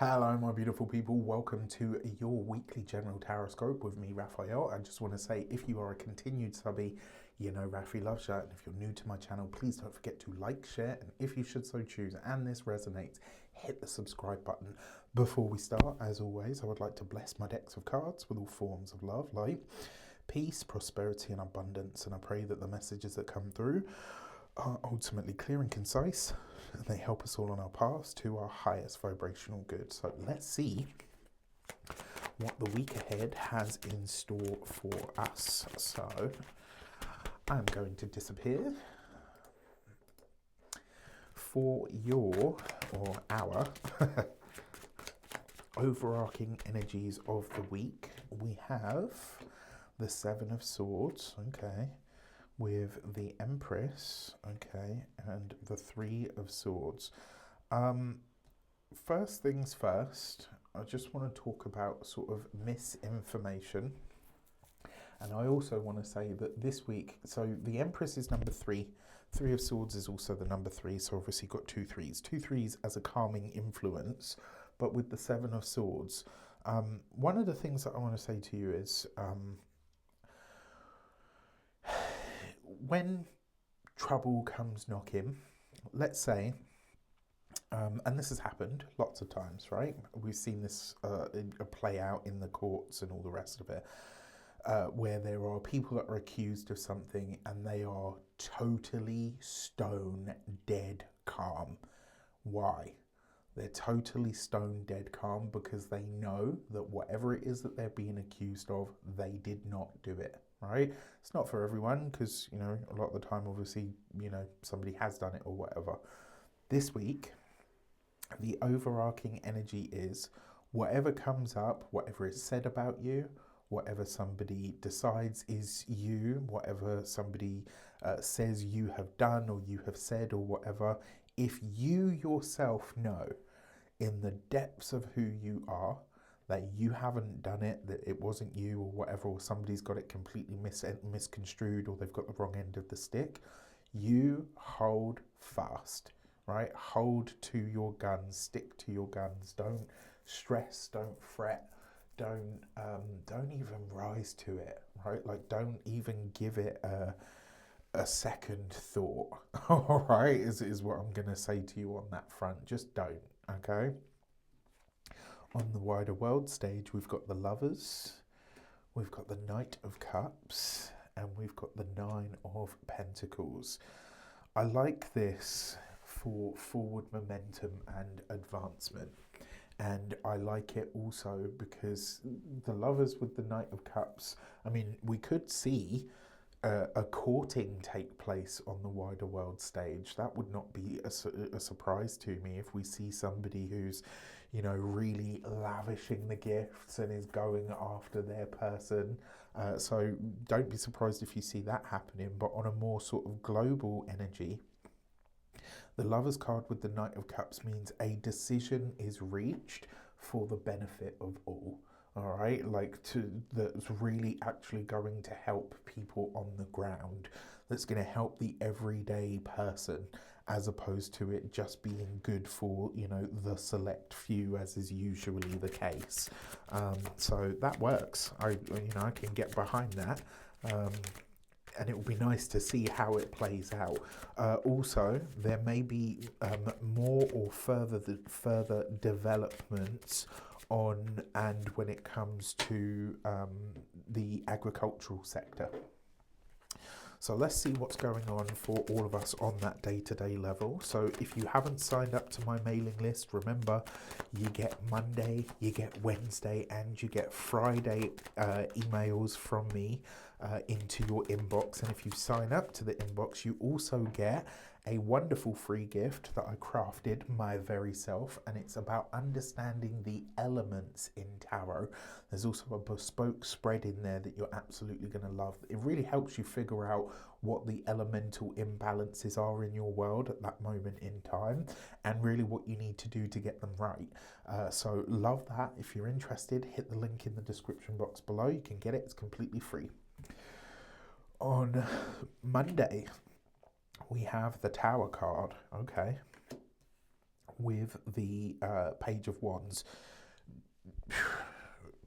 Hello, my beautiful people. Welcome to your weekly general taroscope with me, Raphael. I just want to say, if you are a continued subby, you know Rafi loves you. And if you're new to my channel, please don't forget to like, share, and if you should so choose, and this resonates, hit the subscribe button. Before we start, as always, I would like to bless my decks of cards with all forms of love, light, peace, prosperity, and abundance. And I pray that the messages that come through are ultimately clear and concise, and they help us all on our paths to our highest vibrational good. So let's see what the week ahead has in store for us. So I'm going to disappear. For your or our overarching energies of the week, we have the Seven of Swords, okay, with the Empress, okay, and the Three of Swords. First things first, I just want to talk about sort of misinformation. And I also want to say that this week, so the Empress is number 3, Three of Swords is also the number 3, so obviously got two threes as a calming influence. But with the Seven of Swords, one of the things that I want to say to you is, when trouble comes knocking, let's say, and this has happened lots of times, right? We've seen this play out in the courts and all the rest of it, where there are people that are accused of something and they are totally stone dead calm. Why? They're totally stone dead calm because they know that whatever it is that they're being accused of, they did not do it, right? It's not for everyone because, you know, a lot of the time, obviously, you know, somebody has done it or whatever. This week, the overarching energy is whatever comes up, whatever is said about you, whatever somebody decides is you, whatever somebody says you have done or you have said or whatever, if you yourself know in the depths of who you are that you haven't done it, that it wasn't you or whatever, or somebody's got it completely misconstrued or they've got the wrong end of the stick, you hold fast, right? Hold to your guns, stick to your guns, don't stress, don't fret, don't even rise to it, right? Like, don't even give it a second thought. All right, is what I'm going to say to you on that front. Just don't, okay? On the wider world stage, we've got the Lovers, we've got the Knight of Cups, and we've got the Nine of Pentacles. I like this for forward momentum and advancement. And I like it also because the Lovers with the Knight of Cups, I mean, we could see a courting take place on the wider world stage. That would not be a surprise to me if we see somebody who's, you know, really lavishing the gifts and is going after their person. So don't be surprised if you see that happening. But on a more sort of global energy, the Lovers card with the Knight of Cups means a decision is reached for the benefit of all. All right, like that's really actually going to help people on the ground. That's going to help the everyday person, as opposed to it just being good for, you know, the select few, as is usually the case. So that works. I can get behind that. And it will be nice to see how it plays out. Also, there may be more or further developments on and when it comes to the agricultural sector. So let's see what's going on for all of us on that day-to-day level. So if you haven't signed up to my mailing list, remember, you get Monday, you get Wednesday, and you get Friday emails from me into your inbox. And if you sign up to the inbox, you also get a wonderful free gift that I crafted my very self, and it's about understanding the elements in tarot. There's also a bespoke spread in there that you're absolutely going to love. It really helps you figure out what the elemental imbalances are in your world at that moment in time, and really what you need to do to get them right. So love that. If you're interested, hit the link in the description box below. You can get it. It's completely free. On Monday, we have the Tower card, okay, with the Page of Wands.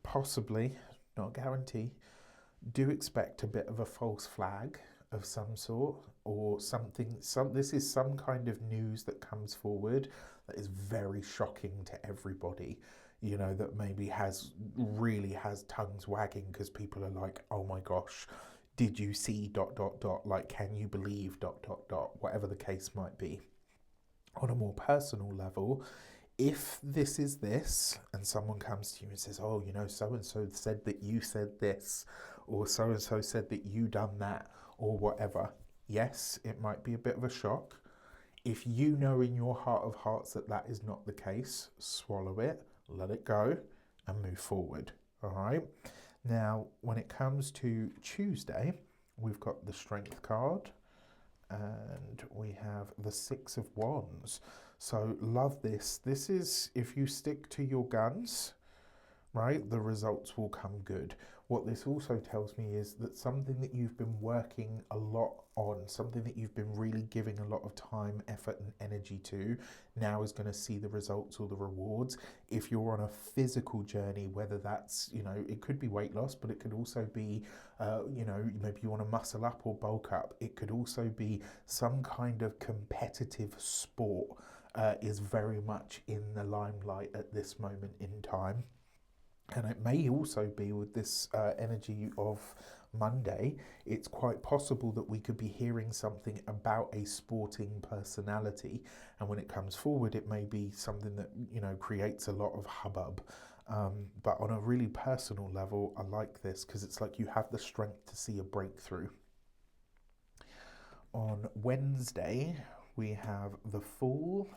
Possibly, not guarantee, do expect a bit of a false flag of some sort, or something. This is some kind of news that comes forward that is very shocking to everybody, you know, that maybe really has tongues wagging, because people are like, oh my gosh, did you see ... like, can you believe ... whatever the case might be. On a more personal level, if this is this, and someone comes to you and says, oh, you know, so and so said that you said this, or so and so said that you done that, or whatever, yes, it might be a bit of a shock. If you know in your heart of hearts that that is not the case, swallow it, let it go, and move forward. All right. Now, when it comes to Tuesday, we've got the Strength card, and we have the Six of Wands. So love this. This is, if you stick to your guns, right, the results will come good. What this also tells me is that something that you've been working a lot on, something that you've been really giving a lot of time, effort, and energy to, now is going to see the results or the rewards. If you're on a physical journey, whether that's, you know, it could be weight loss, but it could also be, you know, maybe you want to muscle up or bulk up. It could also be some kind of competitive sport is very much in the limelight at this moment in time. And it may also be with this energy of Monday, it's quite possible that we could be hearing something about a sporting personality. And when it comes forward, it may be something that, you know, creates a lot of hubbub. But on a really personal level, I like this because it's like you have the strength to see a breakthrough. On Wednesday, we have the Fool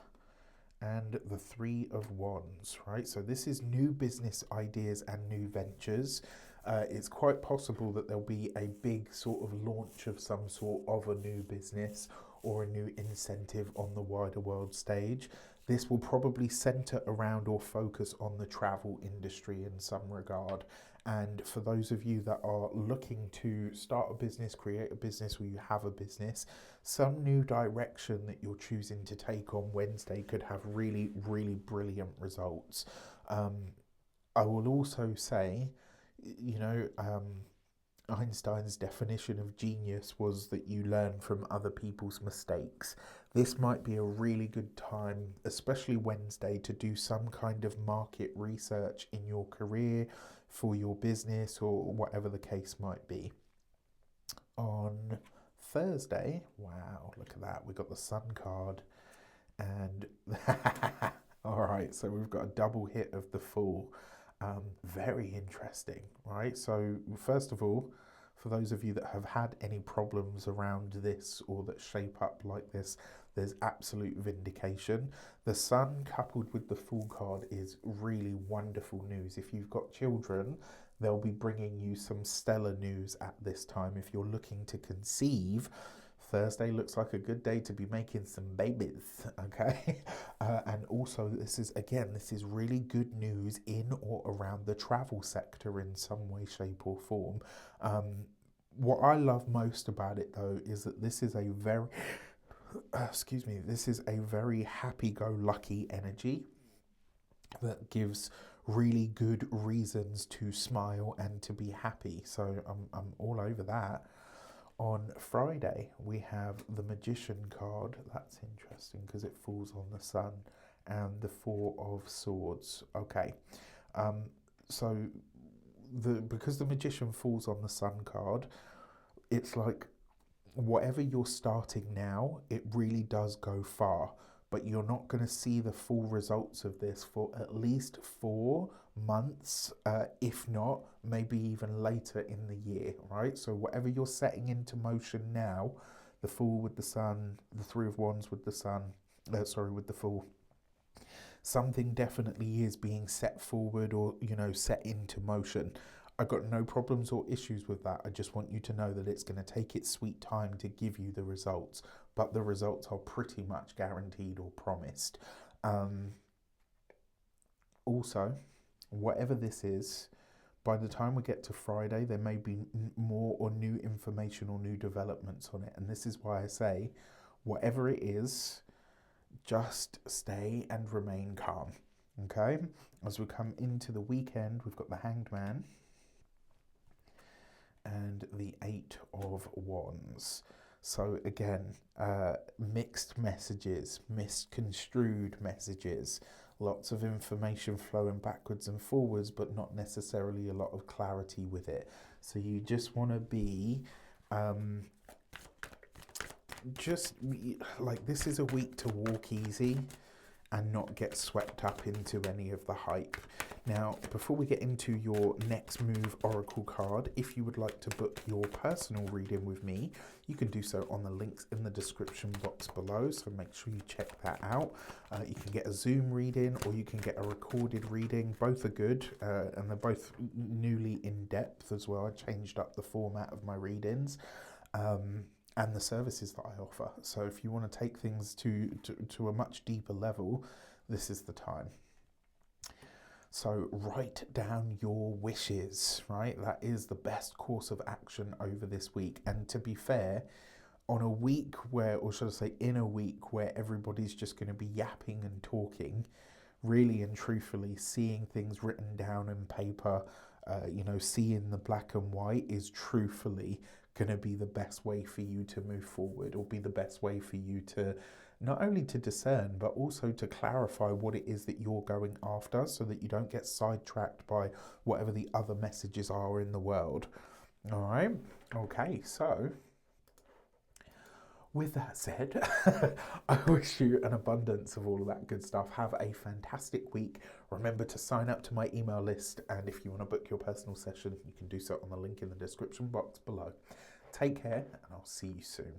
and the Three of Wands, right? So this is new business ideas and new ventures. It's quite possible that there'll be a big sort of launch of some sort of a new business or a new incentive on the wider world stage. This will probably center around or focus on the travel industry in some regard. And for those of you that are looking to start a business, create a business, or you have a business, some new direction that you're choosing to take on Wednesday could have really, really brilliant results. I will also say, you know, Einstein's definition of genius was that you learn from other people's mistakes. This might be a really good time, especially Wednesday, to do some kind of market research in your career, for your business, or whatever the case might be. On Thursday, wow, look at that, we got the Sun card, and all right, so we've got a double hit of the Fool. Very interesting, right? So first of all, for those of you that have had any problems around this or that shape up like this, there's absolute vindication. The Sun coupled with the Fool card is really wonderful news. If you've got children, they'll be bringing you some stellar news at this time. If you're looking to conceive, Thursday looks like a good day to be making some babies, okay? And also, this is really good news in or around the travel sector in some way, shape, or form. What I love most about it, though, is that this is a very, this is a very happy-go-lucky energy that gives really good reasons to smile and to be happy. So I'm all over that. On Friday, we have the Magician card. That's interesting because it falls on the Sun, and the Four of Swords. Okay, so because the Magician falls on the Sun card, it's like whatever you're starting now, it really does go far. But you're not going to see the full results of this for at least 4 months, if not, maybe even later in the year, right? So whatever you're setting into motion now, the Fool with the Sun, the Three of Wands with the Sun, with the Fool, something definitely is being set forward or, you know, set into motion. I've got no problems or issues with that. I just want you to know that it's going to take its sweet time to give you the results, but the results are pretty much guaranteed or promised. Also, whatever this is, by the time we get to Friday, there may be more or new information or new developments on it. And this is why I say, whatever it is, just stay and remain calm. Okay, as we come into the weekend, we've got the Hanged Man and the Eight of Wands. So again, mixed messages, misconstrued messages, lots of information flowing backwards and forwards, but not necessarily a lot of clarity with it. So you just want to be just like, this is a week to walk easy and not get swept up into any of the hype. Now, before we get into your next move oracle card, if you would like to book your personal reading with me, you can do so on the links in the description box below, so make sure you check that out. You can get a Zoom reading or you can get a recorded reading. Both are good, and they're both newly in depth as well. I changed up the format of my readings. And the services that I offer. So if you want to take things to a much deeper level, this is the time. So write down your wishes, right? That is the best course of action over this week. And to be fair, on a week where, or should I say in a week where everybody's just going to be yapping and talking, really and truthfully, seeing things written down in paper, seeing the black and white is truthfully going to be the best way for you to move forward, or be the best way for you to not only to discern but also to clarify what it is that you're going after, so that you don't get sidetracked by whatever the other messages are in the world. All right, okay, so with that said, I wish you an abundance of all of that good stuff. Have a fantastic week. Remember to sign up to my email list, and if you want to book your personal session, you can do so on the link in the description box below. Take care, and I'll see you soon.